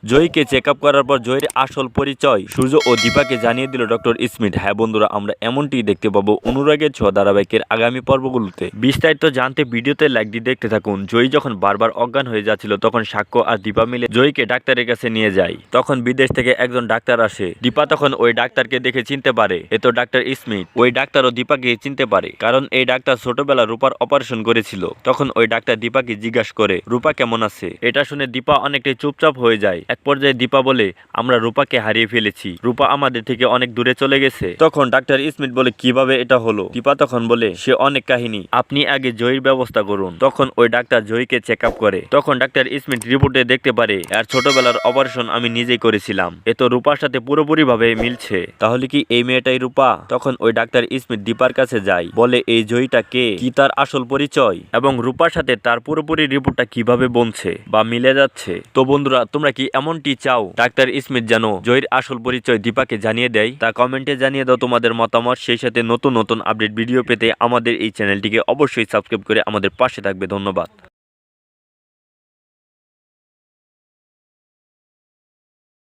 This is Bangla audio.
জয়ীকে চেক আপ করার পর জয়ের আসল পরিচয় সূর্য ও দীপাকে জানিয়ে দিল ডক্টর স্মিথ। হ্যাঁ বন্ধুরা, আমরা এমনটি দেখতে পাবো অনুরাগের ছোঁয়া ধারাবাহিকের আগামী পর্বগুলোতে। বিস্তারিত জানতে ভিডিওতে লাইক দিয়ে দেখতে থাকুন। জয়ী যখন বারবার অজ্ঞান হয়ে যাচ্ছিল তখন সাক্ষ্য আর দীপা মিলে জয়ীকে ডাক্তারের কাছে নিয়ে যায়। তখন বিদেশ থেকে একজন ডাক্তার আসে। দীপা তখন ওই ডাক্তারকে দেখে চিনতে পারে এ তো ডাক্তার স্মিথ। ওই ডাক্তারও দীপাকে চিনতে পারে, কারণ এই ডাক্তার ছোটবেলা রূপার অপারেশন করেছিল। তখন ওই ডাক্তার দীপাকে জিজ্ঞাসা করে রূপা কেমন আছে। এটা শুনে দীপা অনেকটাই চুপচাপ হয়ে যায়। এক পর্যায়ে দীপা বলে, আমরা রূপাকে হারিয়ে ফেলেছি, রূপা আমাদের থেকে অনেক দূরে চলে গেছে। তখন ডাক্তার স্মিথ বলে, কিভাবে এটা হলো? দীপা তখন বলে, সে অনেক কাহিনী, আপনি আগে জয়ীর ব্যবস্থা করুন। তখন ওই ডাক্তার জয়ীকে চেক আপ করে। তখন ডাক্তার স্মিথ রিপোর্টে দেখতে পারে আর ছোটবেলার অপারেশন আমি নিজেই করেছিলাম। এ তো রূপার সাথে পুরোপুরি ভাবে মিলছে। তাহলে কি এই মেয়েটাই রূপা? তখন ওই ডাক্তার স্মিথ দীপার কাছে যায়, বলে এই জয়ীটা কে, কি তার আসল পরিচয় এবং রূপার সাথে তার পুরোপুরি রিপোর্টটা কিভাবে বনছে বা মিলে যাচ্ছে। তো বন্ধুরা, তোমরা কি এমনটি চাও ডাক্তার স্মিথ যেন জয়ীর আসল পরিচয় দীপাকে জানিয়ে দেয়? তা কমেন্টে জানিয়ে দাও তোমাদের মতামত। সেই সাথে নতুন নতুন আপডেট ভিডিও পেতে আমাদের এই চ্যানেলটিকে অবশ্যই সাবস্ক্রাইব করে আমাদের পাশে থাকবে। ধন্যবাদ।